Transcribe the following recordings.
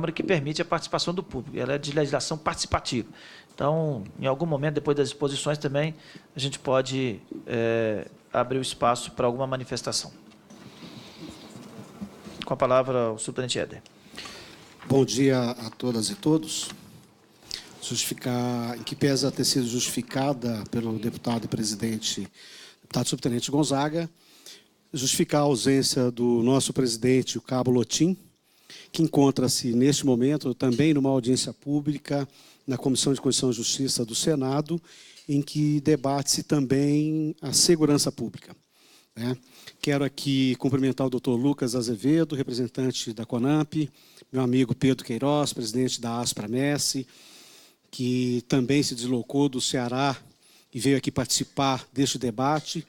Câmara que permite a participação do público. Ela é de legislação participativa. Então, em algum momento, depois das exposições também, a gente pode abrir o espaço para alguma manifestação. Com a palavra, o subtenente Éder. Bom dia a todas e todos. Em que pese a ter sido justificada pelo deputado e presidente, deputado subtenente Gonzaga, justificar a ausência do nosso presidente, o cabo Lotim, que encontra-se, neste momento, também numa audiência pública na Comissão de Constituição e Justiça do Senado, em que debate-se também a segurança pública. Quero aqui cumprimentar o doutor Lucas Azevedo, representante da CONAMP, meu amigo Pedro Queiroz, presidente da Aspramesse, que também se deslocou do Ceará e veio aqui participar deste debate,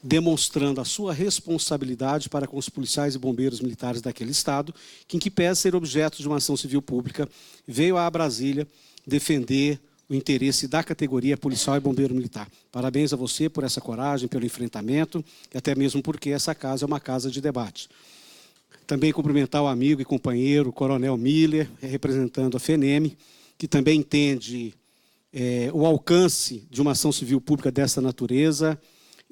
demonstrando a sua responsabilidade para com os policiais e bombeiros militares daquele Estado, que, em que pese ser objeto de uma ação civil pública, veio a Brasília defender o interesse da categoria policial e bombeiro militar. Parabéns a você por essa coragem, pelo enfrentamento, e até mesmo porque essa casa é uma casa de debate. Também cumprimentar o amigo e companheiro, o coronel Miller, representando a FENEM, que também entende o alcance de uma ação civil pública dessa natureza,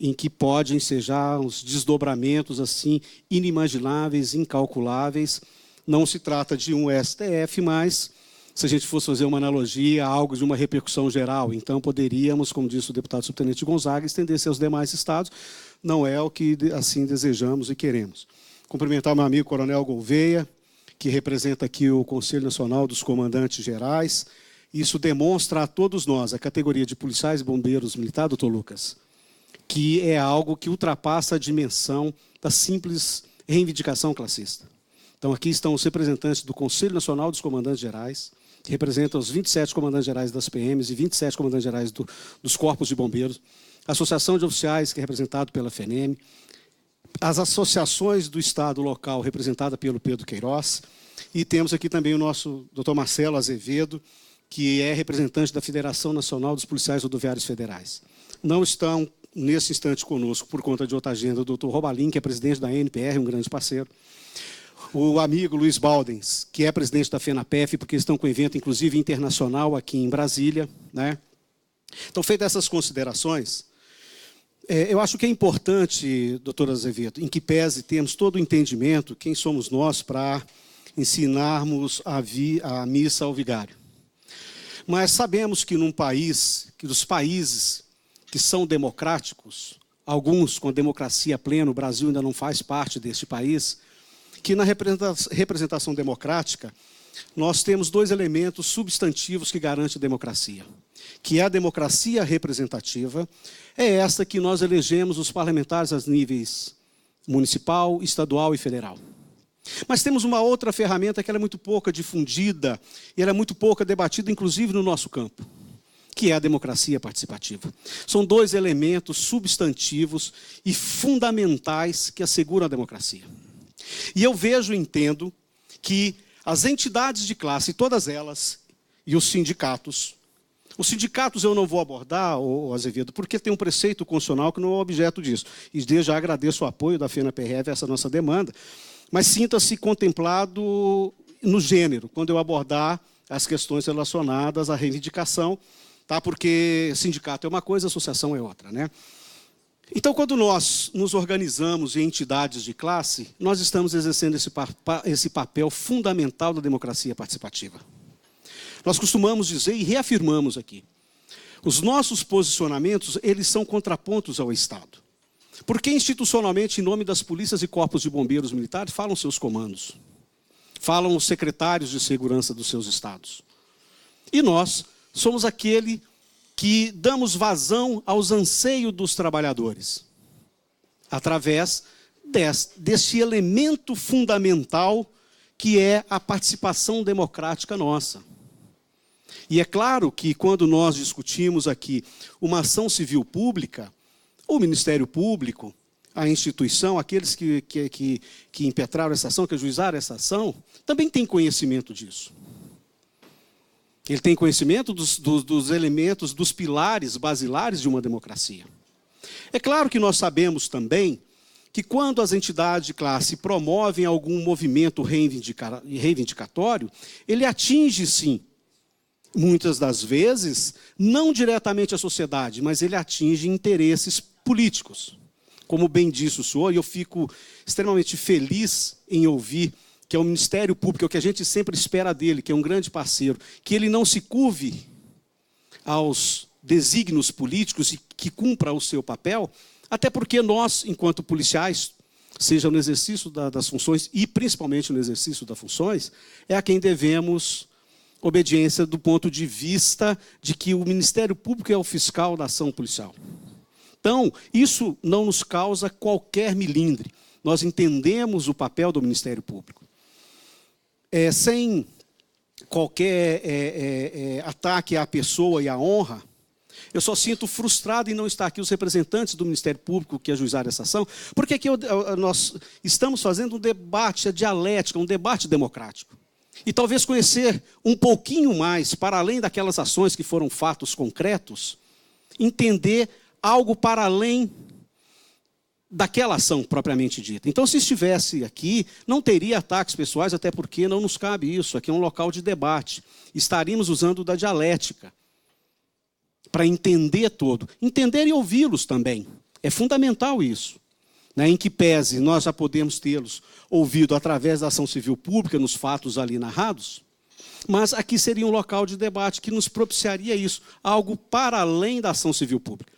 em que pode ensejar uns desdobramentos assim inimagináveis, incalculáveis. Não se trata de um STF, mas, se a gente fosse fazer uma analogia, algo de uma repercussão geral. Então, poderíamos, como disse o deputado subtenente Gonzaga, estender-se aos demais estados. Não é o que assim desejamos e queremos. Cumprimentar meu amigo coronel Gouveia, que representa aqui o Conselho Nacional dos Comandantes Gerais. Isso demonstra a todos nós, a categoria de policiais e bombeiros militares, doutor Lucas, que é algo que ultrapassa a dimensão da simples reivindicação classista. Então, aqui estão os representantes do Conselho Nacional dos Comandantes Gerais, que representam os 27 comandantes gerais das PMs e 27 comandantes gerais dos Corpos de Bombeiros, a Associação de Oficiais, que é representado pela FENEM, as associações do Estado local, representada pelo Pedro Queiroz, e temos aqui também o nosso doutor Marcelo Azevedo, que é representante da Federação Nacional dos Policiais Rodoviários Federais. Não estão nesse instante conosco, por conta de outra agenda, o doutor Robalim, que é presidente da NPR, um grande parceiro. O amigo Luiz Baldens, que é presidente da FENAPEF, porque estão com evento, inclusive, internacional aqui em Brasília. Então, feitas essas considerações, eu acho que é importante, doutor Azevedo, em que pese termos todo o entendimento, quem somos nós para ensinarmos a missa ao vigário. Mas sabemos que num país, que dos países que são democráticos, alguns com democracia plena, o Brasil ainda não faz parte deste país, que na representação democrática nós temos dois elementos substantivos que garantem a democracia, que é a democracia representativa, é esta que nós elegemos os parlamentares aos níveis municipal, estadual e federal. Mas temos uma outra ferramenta que ela é muito pouco difundida e ela é muito pouco debatida, inclusive no nosso campo, que é a democracia participativa. São dois elementos substantivos e fundamentais que asseguram a democracia. E eu vejo e entendo que as entidades de classe, todas elas, e os sindicatos eu não vou abordar, Azevedo, porque tem um preceito constitucional que não é objeto disso. E desde já agradeço o apoio da FENAPRF a essa nossa demanda, mas sinta-se contemplado no gênero, quando eu abordar as questões relacionadas à reivindicação, porque sindicato é uma coisa, associação é outra. Então, quando nós nos organizamos em entidades de classe, nós estamos exercendo esse papel fundamental da democracia participativa. Nós costumamos dizer e reafirmamos aqui, os nossos posicionamentos, eles são contrapontos ao Estado. Porque institucionalmente, em nome das polícias e corpos de bombeiros militares, falam seus comandos, falam os secretários de segurança dos seus estados. E nós somos aquele que damos vazão aos anseios dos trabalhadores, através desse elemento fundamental que é a participação democrática nossa. E é claro que quando nós discutimos aqui uma ação civil pública, o Ministério Público, a instituição, aqueles que impetraram essa ação, que ajuizaram essa ação, também tem conhecimento disso. Ele tem conhecimento dos elementos, dos pilares basilares de uma democracia. É claro que nós sabemos também que quando as entidades de classe promovem algum movimento reivindicatório, ele atinge, sim, muitas das vezes, não diretamente a sociedade, mas ele atinge interesses políticos. Como bem disse o senhor, e eu fico extremamente feliz em ouvir que é o Ministério Público, é o que a gente sempre espera dele, que é um grande parceiro, que ele não se curve aos desígnios políticos e que cumpra o seu papel, até porque nós, enquanto policiais, seja no exercício das funções e principalmente no exercício das funções, é a quem devemos obediência do ponto de vista de que o Ministério Público é o fiscal da ação policial. Então, isso não nos causa qualquer melindre. Nós entendemos o papel do Ministério Público. Sem qualquer ataque à pessoa e à honra, eu só sinto frustrado em não estar aqui os representantes do Ministério Público que ajuizaram essa ação, porque aqui nós estamos fazendo um debate, a dialética, um debate democrático. E talvez conhecer um pouquinho mais, para além daquelas ações que foram fatos concretos, entender algo para além daquela ação propriamente dita. Então, se estivesse aqui, não teria ataques pessoais, até porque não nos cabe isso. Aqui é um local de debate. Estaríamos usando da dialética para entender todo. Entender e ouvi-los também. É fundamental isso. Em que pese nós já podemos tê-los ouvido através da ação civil pública, nos fatos ali narrados, mas aqui seria um local de debate que nos propiciaria isso, algo para além da ação civil pública.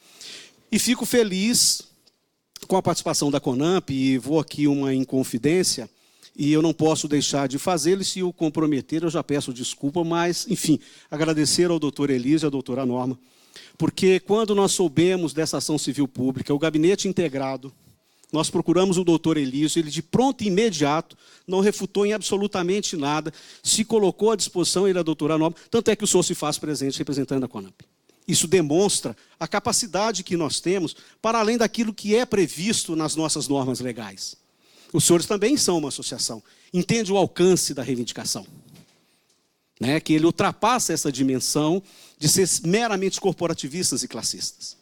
E fico feliz com a participação da CONAMP, e vou aqui uma inconfidência, e eu não posso deixar de fazê-lo, e se o comprometer eu já peço desculpa, mas, enfim, agradecer ao doutor Elísio e à doutora Norma, porque quando nós soubemos dessa ação civil pública, o gabinete integrado, nós procuramos o doutor Elísio, ele de pronto e imediato, não refutou em absolutamente nada, se colocou à disposição, ele e a doutora Norma, tanto é que o senhor se faz presente representando a CONAMP. Isso demonstra a capacidade que nós temos para além daquilo que é previsto nas nossas normas legais. Os senhores também são uma associação, entende o alcance da reivindicação, que ele ultrapassa essa dimensão de ser meramente corporativistas e classistas.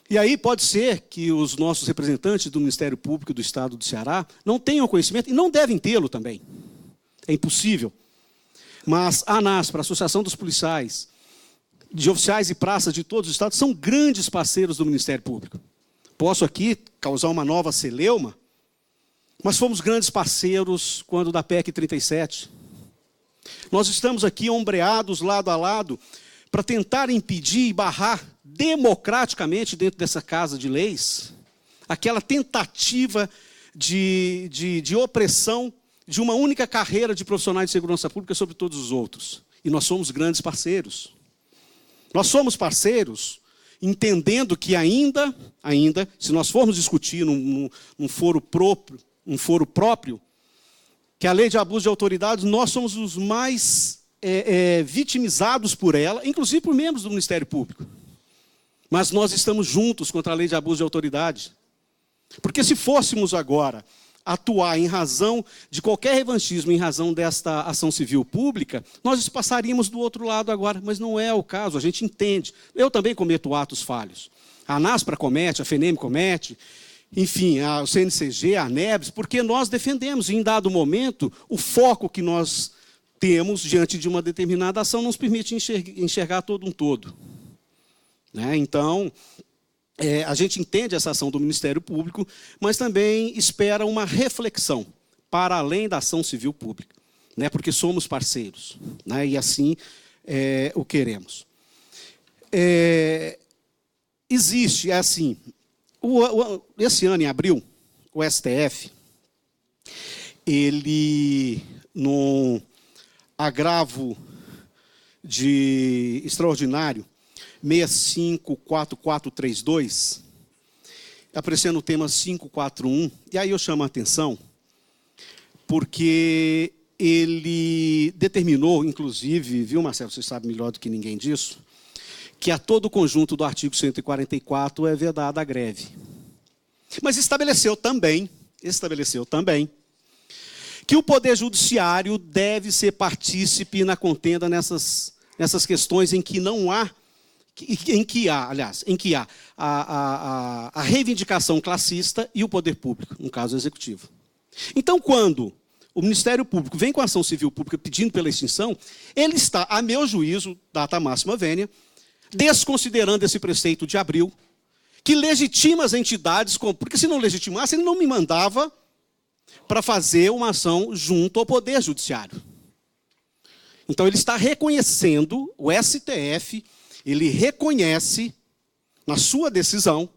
E aí pode ser que os nossos representantes do Ministério Público do Estado do Ceará não tenham conhecimento, e não devem tê-lo também. É impossível. Mas a ANASPR, a Associação dos Policiais, de oficiais e praças de todos os estados, são grandes parceiros do Ministério Público. Posso aqui causar uma nova celeuma, mas fomos grandes parceiros quando da PEC 37. Nós estamos aqui ombreados lado a lado para tentar impedir e barrar democraticamente dentro dessa casa de leis aquela tentativa de opressão de uma única carreira de profissionais de segurança pública sobre todos os outros. E nós somos grandes parceiros. Nós somos parceiros entendendo que ainda, se nós formos discutir num foro próprio, que a lei de abuso de autoridade, nós somos os mais vitimizados por ela, inclusive por membros do Ministério Público. Mas nós estamos juntos contra a lei de abuso de autoridade. Porque se fôssemos agora atuar em razão de qualquer revanchismo, em razão desta ação civil pública, nós passaríamos do outro lado agora, mas não é o caso, a gente entende. Eu também cometo atos falhos. A ANASPR comete, a FENEM comete, enfim, o CNCG, a ANEBS, porque nós defendemos, e em dado momento, o foco que nós temos diante de uma determinada ação nos permite enxergar todo um todo. Então, a gente entende essa ação do Ministério Público, mas também espera uma reflexão para além da ação civil pública, porque somos parceiros, e assim o queremos. Existe, assim, esse ano, em abril, o STF, ele, num agravo extraordinário, 654432, apreciando o tema 541, e aí eu chamo a atenção, porque ele determinou, inclusive, viu, Marcelo, você sabe melhor do que ninguém disso, que a todo o conjunto do artigo 144 é vedada a greve. Mas estabeleceu também que o Poder Judiciário deve ser partícipe na contenda nessas questões em que não há em que há a reivindicação classista e o poder público, no caso executivo. Então, quando o Ministério Público vem com a ação civil pública pedindo pela extinção, ele está, a meu juízo, data máxima vênia, desconsiderando esse preceito de abril, que legitima as entidades, porque se não legitimasse, ele não me mandava para fazer uma ação junto ao Poder Judiciário. Então, ele está reconhecendo, o STF, ele reconhece, na sua decisão,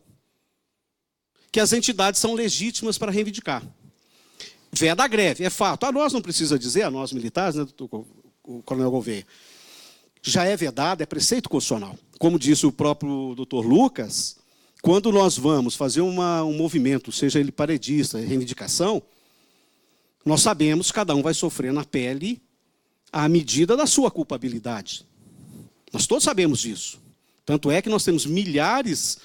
que as entidades são legítimas para reivindicar. Veda a greve, é fato. A nós não precisa dizer, a nós militares, né, o coronel Gouveia, já é vedado, é preceito constitucional. Como disse o próprio doutor Lucas, quando nós vamos fazer um movimento, seja ele paredista, reivindicação, nós sabemos que cada um vai sofrer na pele à medida da sua culpabilidade. Nós todos sabemos disso. Tanto é que nós temos milhares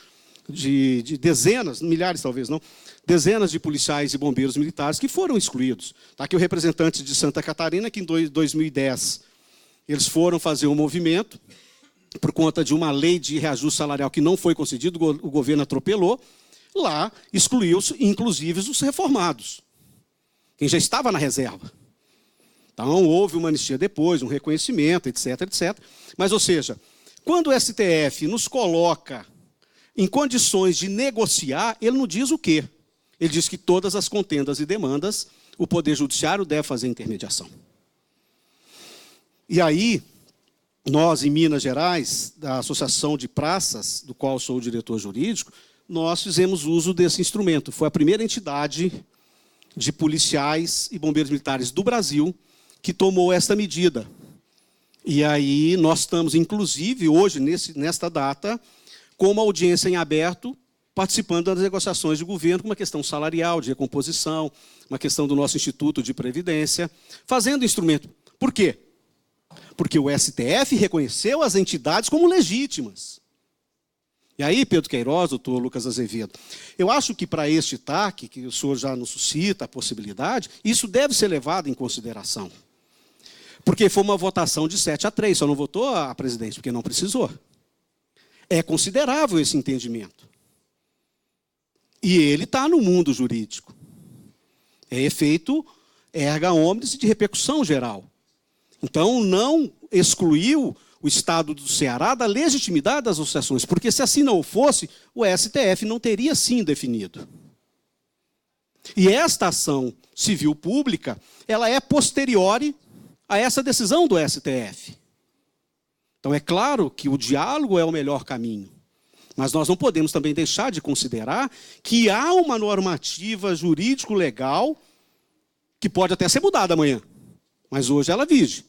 de dezenas, milhares talvez não, dezenas de policiais e bombeiros militares que foram excluídos. Está aqui o representante de Santa Catarina, que em 2010 eles foram fazer um movimento por conta de uma lei de reajuste salarial que não foi concedido, o governo atropelou, lá excluiu-se, inclusive, os reformados, quem já estava na reserva. Então, houve uma anistia depois, um reconhecimento, etc, etc. Mas, ou seja, quando o STF nos coloca em condições de negociar, ele não diz o quê? Ele diz que todas as contendas e demandas, o Poder Judiciário deve fazer intermediação. E aí, nós, em Minas Gerais, da Associação de Praças, do qual sou o diretor jurídico, nós fizemos uso desse instrumento. Foi a primeira entidade de policiais e bombeiros militares do Brasil que tomou esta medida. E aí nós estamos, inclusive, hoje, nesta data, com uma audiência em aberto, participando das negociações de governo com uma questão salarial, de recomposição, uma questão do nosso Instituto de Previdência, fazendo instrumento. Por quê? Porque o STF reconheceu as entidades como legítimas. E aí, Pedro Queiroz, doutor Lucas Azevedo, eu acho que para este TAC, que o senhor já nos suscita a possibilidade, isso deve ser levado em consideração. Porque foi uma votação de 7-3, só não votou a presidente, porque não precisou. É considerável esse entendimento. E ele está no mundo jurídico. É efeito erga omnes de repercussão geral. Então, não excluiu o Estado do Ceará da legitimidade das associações, porque se assim não fosse, o STF não teria sim definido. E esta ação civil pública, ela é posteriori a essa decisão do STF. Então, é claro que o diálogo é o melhor caminho, mas nós não podemos também deixar de considerar que há uma normativa jurídico-legal que pode até ser mudada amanhã, mas hoje ela vige,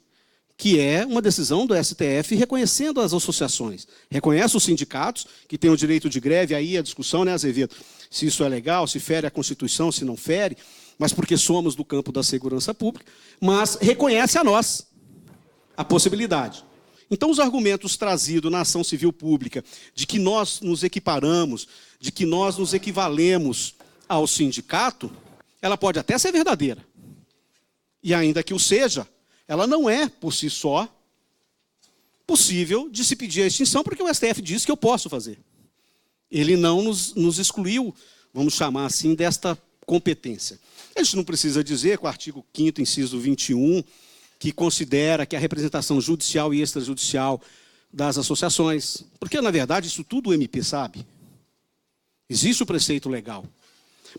que é uma decisão do STF reconhecendo as associações. Reconhece os sindicatos, que têm o direito de greve, aí a discussão, né, Azevedo? Se isso é legal, se fere a Constituição, se não fere, mas porque somos do campo da segurança pública, mas reconhece a nós a possibilidade. Então, os argumentos trazidos na ação civil pública de que nós nos equiparamos, de que nós nos equivalemos ao sindicato, ela pode até ser verdadeira. E ainda que o seja, ela não é, por si só, possível de se pedir a extinção, porque o STF diz que eu posso fazer. Ele não nos excluiu, vamos chamar assim, desta competência. A gente não precisa dizer que o artigo 5º, inciso 21, que considera que a representação judicial e extrajudicial das associações, porque, na verdade, isso tudo o MP sabe. Existe o preceito legal.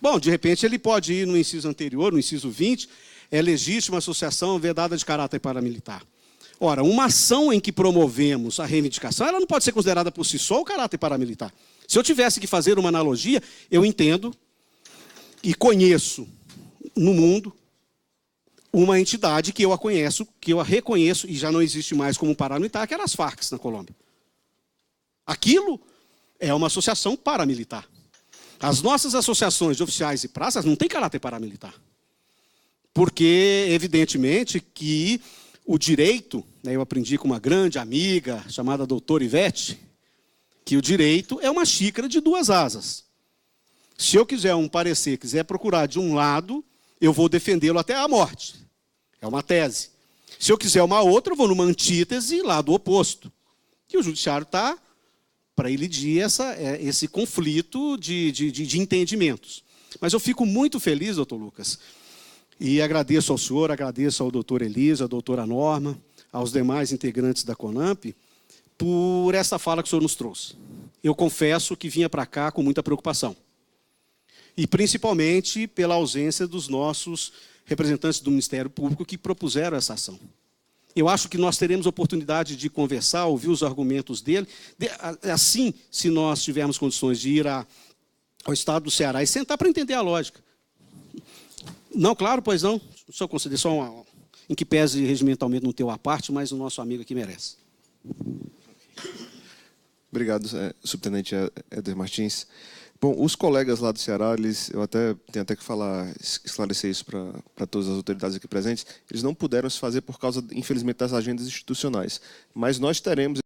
Bom, de repente, ele pode ir no inciso anterior, no inciso 20, é legítima associação vedada de caráter paramilitar. Ora, uma ação em que promovemos a reivindicação, ela não pode ser considerada por si só o caráter paramilitar. Se eu tivesse que fazer uma analogia, eu entendo e conheço no mundo uma entidade que eu a reconheço, e já não existe mais como paramilitar, que era as Farc na Colômbia. Aquilo é uma associação paramilitar. As nossas associações de oficiais e praças não têm caráter paramilitar. Porque, evidentemente, que o direito, né, eu aprendi com uma grande amiga chamada doutora Ivete, que o direito é uma xícara de duas asas. Se eu quiser um parecer, quiser procurar de um lado, eu vou defendê-lo até a morte. É uma tese. Se eu quiser uma outra, eu vou numa antítese, lado oposto. Que o judiciário está para elidir esse conflito de entendimentos. Mas eu fico muito feliz, doutor Lucas, e agradeço ao senhor, agradeço ao doutor Elisa, à doutora Norma, aos demais integrantes da CONAMP, por essa fala que o senhor nos trouxe. Eu confesso que vinha para cá com muita preocupação. E principalmente pela ausência dos nossos representantes do Ministério Público que propuseram essa ação. Eu acho que nós teremos oportunidade de conversar, ouvir os argumentos dele. Assim, se nós tivermos condições de ir ao Estado do Ceará e sentar para entender a lógica. Não, claro, pois não. Só conceder só em que pese regimentalmente não ter a parte, mas o nosso amigo aqui merece. Obrigado, subtenente Éder Martins. Bom, os colegas lá do Ceará, eu tenho até que esclarecer isso para todas as autoridades aqui presentes, eles não puderam se fazer por causa, infelizmente, das agendas institucionais. Mas nós teremos